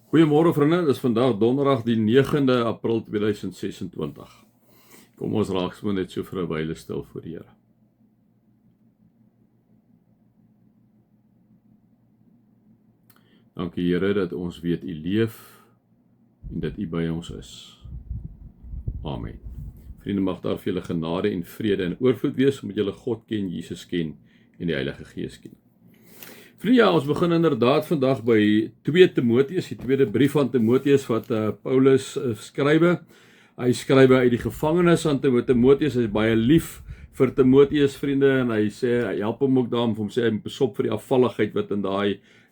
Goeiemôre vriende, dit is vandag donderdag die 9de April 2026. Kom ons raak sommer net so vir 'n wyle stil voor die Here. Dankie Here dat ons weet U leef en dat U by ons is. Amen. Vriende, mag daar vir julle genade en vrede en oorvloed wees omdat julle God ken, Jesus ken en die Heilige Gees ken. Vriende, ja, ons begin inderdaad vandag by 2 Timoteus, die tweede brief van Timoteus wat Paulus skrywe. Hy skrywe uit die gevangenis aan Timoteus. Hy is baie lief vir Timoteus, vriende, en hy sê hy help hom ook daarom, hom sê hy moet besop vir die afvalligheid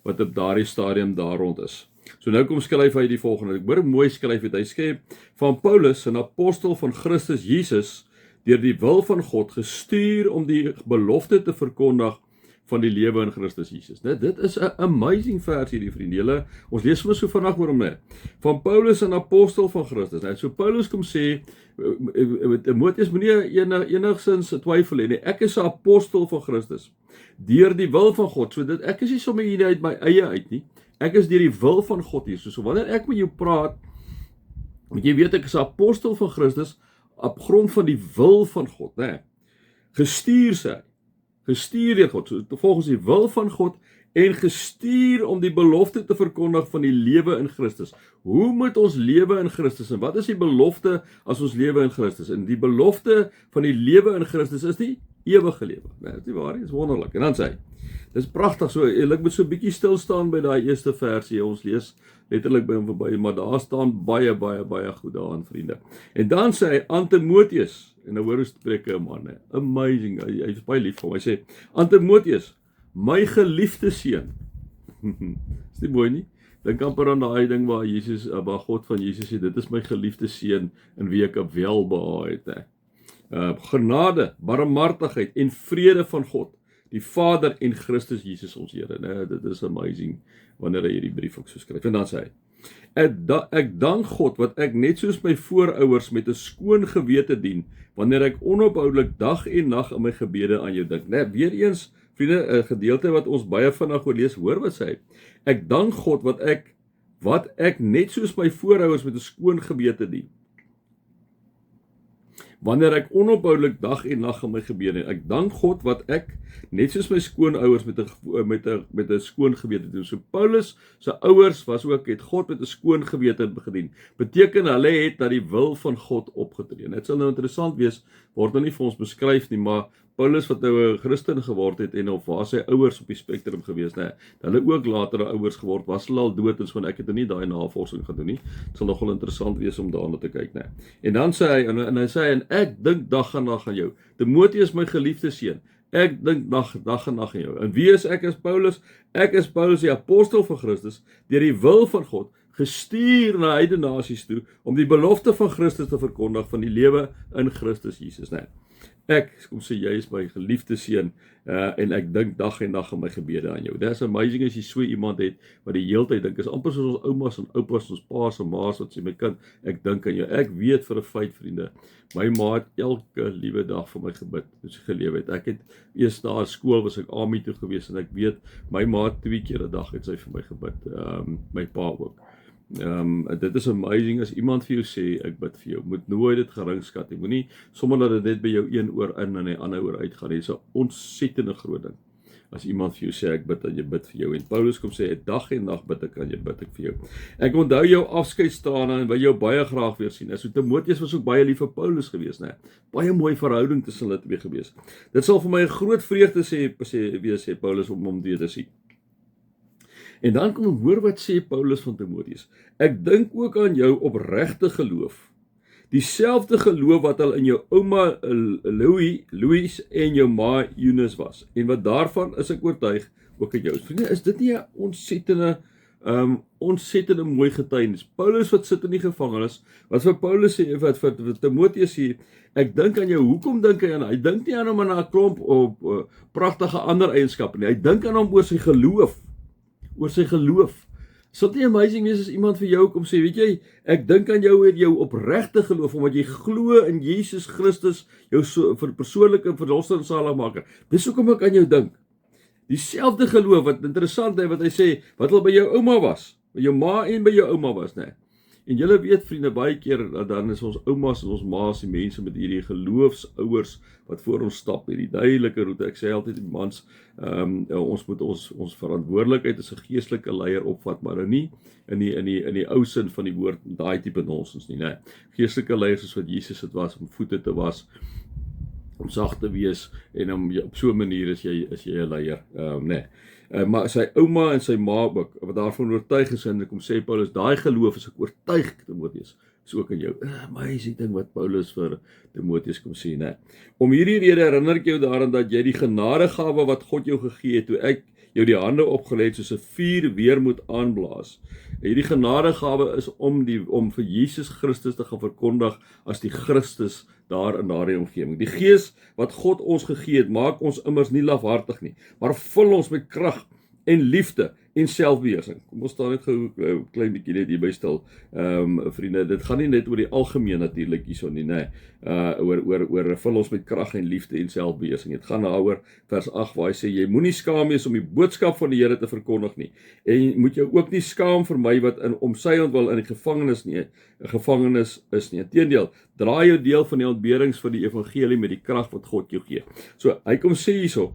wat op daardie stadium daar rond is. So nou kom skryf hy die volgende. Ek hoor mooi skryf het. Hy skryf van Paulus, 'n apostel van Christus Jesus, deur die wil van God gestuur om die belofte te verkondig van die lewe in Christus Jesus. Dit is 'n amazing vers hierdie vriende. Ons lees sommer so vandag oor hom net. Van Paulus, 'n apostel van Christus. So Paulus kom sê, Timoteus moenie enigsins twyfel hê nie. Ek is 'n apostel van Christus deur die wil van God. So ek is nie sommer hier uit my eie uit nie. Ek is deur die wil van God hier. So wanneer ek met jou praat, moet jy weet ek is 'n apostel van Christus op grond van die wil van God, né? Gestuur sê hy. Gestuur deur God, so volgens die wil van God en gestuur om die belofte te verkondig van die lewe in Christus. Hoe moet ons lewe in Christus en wat is die belofte as ons lewe in Christus? En die belofte van die lewe in Christus is die ewige lewe. Nee, dit is waar, dit is wonderlik. En dan sê hy, dis pragtig, so ek moet so 'n bietjie stil staan by daai eerste versie. Ons lees letterlik by hom verby, maar daar staan baie goed daarin, vriende. En dan sê hy aan Timoteus, en nou hoor hoe spreek 'n man, amazing, hy is baie lief vir hom. Hy sê, aan Timoteus, my geliefde seun. Is nie mooi nie? Dink amper aan daai ding waar God van Jesus sê, dit is my geliefde seun in wie ek welbehae het. Genade, barmhartigheid en vrede van God, die Vader en Christus Jesus ons Here. Dit is amazing wanneer hy hierdie brief ook so skryf. En dan sê hy, ek dank God wat ek net soos my voorouers met 'n skoon gewete dien, wanneer ek onophoudelik dag en nag in my gebede aan jou dink. Weer eens, vriende, 'n gedeelte wat ons baie vinnig oorlees, hoor wat sê hy. Ek dank God wat ek net soos my voorouers met 'n skoon gewete dien, wanneer ek onophoudelik dag en nag in my gebede. Ek dank God wat ek net soos my skoonouers met 'n skoon gewete doen. So Paulus se ouers het God met 'n skoon gewete gedien. Beteken hulle het dat die wil van God opgetree. Dit sal nou interessant wees, word nou nie vir ons beskryf nie, maar Paulus wat nou 'n Christen geword het en of waar sy ouers op die spektrum gewees, hulle ook later ouers geword, was hulle al dood, en so ek het nie daai navorsing gedoen nie. Dit sal nogal interessant wees om daarna te kyk, En dan sê hy, en hy sê, en ek dink dag en nag aan jou. Timoteus, my geliefde seun, ek dink dag en nag aan jou. En wie is ek as Paulus? Ek is Paulus, die apostel van Christus, deur die wil van God, gestuur na heidene nasies toe, om die belofte van Christus te verkondig van die lewe in Christus Jesus, Ek, kom sê, jy is my geliefde seun, en ek dink dag en nag aan my gebede aan jou. Dit is amazing as jy so iemand het, wat die hele tyd dink, is amper soos ons oumas en oupas, ons paas en maas, wat sê, my kind, ek dink aan jou. Ek weet vir 'n feit, vriende, my ma het elke liewe dag vir my gebid, as sy gelewe het. Ek het eers na skool, was ek army toe gewees, en ek weet, my ma 2 keer 'n dag het sy vir my gebid, my pa ook. Dit is amazing as iemand vir jou sê, ek bid vir jou, moet nooit dit geringskat nie, moenie sommer dat dit net by jou een oor in en die ander oor uitgaan, dit is 'n ontsettende groot ding, as iemand vir jou sê, ek bid en jy bid vir jou, en Paulus kom sê, dag en nag bid ek aan jy, bid ek vir jou. Ek onthou jou afskeidstrane en wil jou baie graag weer sien. So Timoteus was ook baie lief vir Paulus gewees, baie mooi verhouding tussen hulle twee gewees. Dit sal vir my 'n groot vreugde sê Paulus om hom weer te sien. En dan kom ons hoor wat sê Paulus van Timoteus. Ek dink ook aan jou opregte geloof. Dieselfde geloof wat al in jou ouma Louise en jou ma Eunice was. En wat daarvan is ek oortuig ook in jou. Vriende, is dit nie 'n ontsettende mooi getuienis? Paulus wat sit in die gevangenis, wat vir Paulus sê, wat vir Timoteus sê, ek dink aan jou. Hoekom dink hy aan hom? Hy dink nie aan hom aan 'n klomp op pragtige ander eienskappe nie. Hy dink aan hom oor sy geloof. Sal dit nie amazing wees as iemand vir jou kom sê, weet jy, ek dink aan jou met jou opregte geloof, omdat jy glo in Jesus Christus, jou persoonlike verlosser en saligmaker. Dis hoekom ek aan jou dink. Dieselfde geloof, wat interessant is, wat hy sê, wat al by jou ouma was. by jou ma en by jou ouma was, né? En julle weet vriende, baie keer dan is ons oumas en ons ma's die mense met hierdie geloofsouers wat voor ons stap, hierdie duidelike roete. Ek sê altyd die mans, ons moet ons verantwoordelikheid as 'n geestelike leier opvat, maar nou nie in die ou sin van die woord, daai tipe nonsens nie, né? Geestelike leiers soos wat Jesus dit was, om voete te was, om sag te wees en om op so 'n manier is jy 'n leier, né? Maar sy ouma en sy ma ook, wat daarvan oortuig is, en kom sê Paulus, daai geloof is ek oortuig, Timoteus, is ook in jou. Amazing ding wat Paulus vir Timoteus kom sê, né? Om hierdie rede herinner ek jou daaraan dat jy die genadegawe wat God jou gegee het, toe ek jou die hande opgelê het soos 'n vuur weer moet aanblaas. Hierdie genadegawe is om vir Jesus Christus te gaan verkondig as die Christus daar in daardie omgewing. Die Gees wat God ons gegee het, maak ons immers nie lafhartig nie, maar vul ons met krag en liefde en selfbeheersing. Kom ons staan net gou 'n klein bietjie net hier by stil. Vriende, dit gaan nie net oor die algemeen natuurlik hierso nie, nê. Oor vul ons met krag en liefde en selfbeheersing. Dit gaan daaroor vers 8 waar hy sê jy moenie skaam wees om die boodskap van die Here te verkondig nie. En moet jou ook nie skaam vir my wat om sy ontwil in die gevangenis is nie. Inteendeel, draai jou deel van die ontberings van die evangelie met die krag wat God jou gee. So hy kom sê hierso,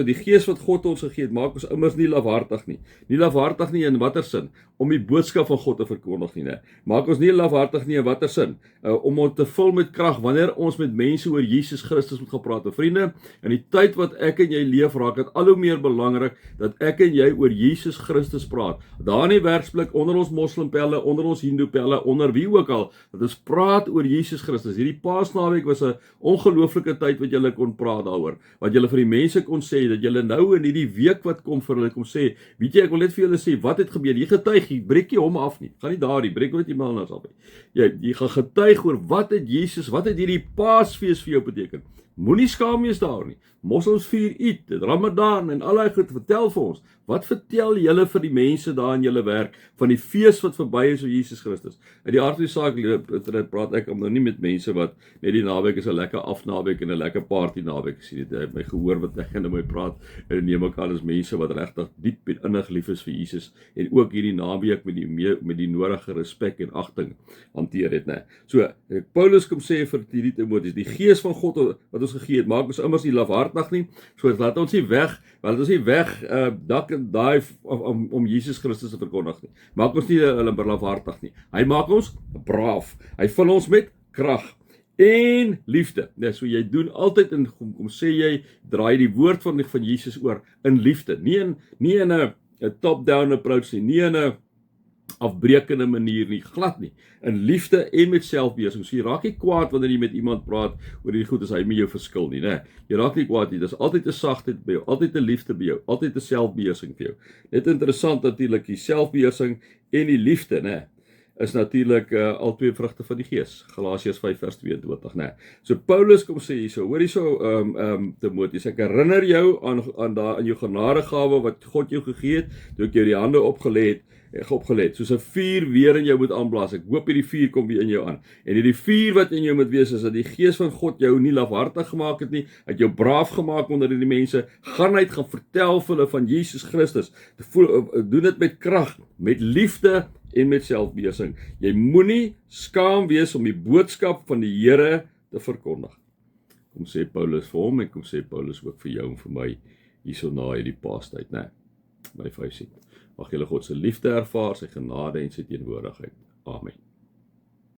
die Gees wat God ons gegee het, maak ons immers nie lafhartig nie. Nie lafhartig nie in watter sin? Om die boodskap van God te verkondig nie, né? Maak ons nie lafhartig nie in watter sin? Om ons te vul met krag wanneer ons met mense oor Jesus Christus moet gaan praat. Vriende, in die tyd wat ek en jy leef, raak dit al hoe meer belangrik dat ek en jy oor Jesus Christus praat. Daar in die werksplek, onder ons moslimpelle, onder ons hindoepelle, onder wie ook al, dat ons praat oor Jesus Christus. Hierdie Paasnaweek was 'n ongelooflike tyd wat julle kon praat daaroor. Wat julle vir die mense kon sê, dat julle nou in hierdie week wat kom vir hulle kom sê, weet jy, ek wil net vir julle sê, wat het gebeur? Jy getuig, jy breek nie hom af nie. Gaan nie daar nie, breek nooit iemand anders af nie. Jy gaan getuig oor wat het hierdie Paasfees vir jou beteken. Moenie skaam wees daar nie. Moslems vier Eid, dit Ramadan en al daai goed, vertel vir ons. Wat vertel julle vir die mense daar in julle werk van die fees wat verby is oor Jesus Christus? In die aard van die saak praat ek om nou nie met mense wat net die naweek is 'n lekker afnaweek en 'n lekker party naweek is. Jy het my gehoor wat ek en my praat en neem ek aan as mense wat regtig diep en innig lief is vir Jesus en ook hierdie naweek met die nodige respek en agting hanteer het, né? So Paulus kom sê vir hierdie Timoteus, die Gees van God wat ons gegee het, maak ons immers nie lafhartig nie. So laat ons nie weg dak en daai om Jesus Christus te verkondig nie. Maak ons nie hulle lafhartig nie. Hy maak ons braaf. Hy vul ons met krag en liefde. Nee, so jy doen altyd kom sê jy draai die woord van Jesus oor in liefde. Nie in 'n top-down approach nie in 'n afbreekende manier nie, glad nie. In liefde en met selfbeheersing. So jy raak nie kwaad wanneer jy met iemand praat oor die goed as hy met jou verskil nie, né? Jy raak nie kwaad nie. Dis altyd 'n sagtheid by jou, altyd 'n liefde by jou, altyd 'n selfbeheersing vir jou. Net interessant natuurlik, die selfbeheersing en die liefde, né? Is natuurlik al twee vrugte van die Gees. Galasiërs 5 vers 22, né? So Paulus kom sê hierso, hoor hierso Timoteus, ek herinner jou aan jou genadegawe wat God jou gegee het, toe ek jou die hande opgelê het, soos 'n vuur weer in jou moet aanblaas. Ek hoop hierdie vuur kom weer in jou aan. En hierdie vuur wat in jou moet wees, is dat die Gees van God jou nie lafhartig gemaak het nie, het jou braaf gemaak onder die mense, gaan vertel vir hulle van Jesus Christus. Doen dit met krag, met liefde en met selfbeheersing. Jy moenie skaam wees om die boodskap van die Here te verkondig. Kom sê Paulus vir hom en kom sê Paulus ook vir jou en vir my hierso na hierdie Paastyd, né? My vyf sê. Mag julle God se liefde ervaar, sy genade en sy teenwoordigheid. Amen.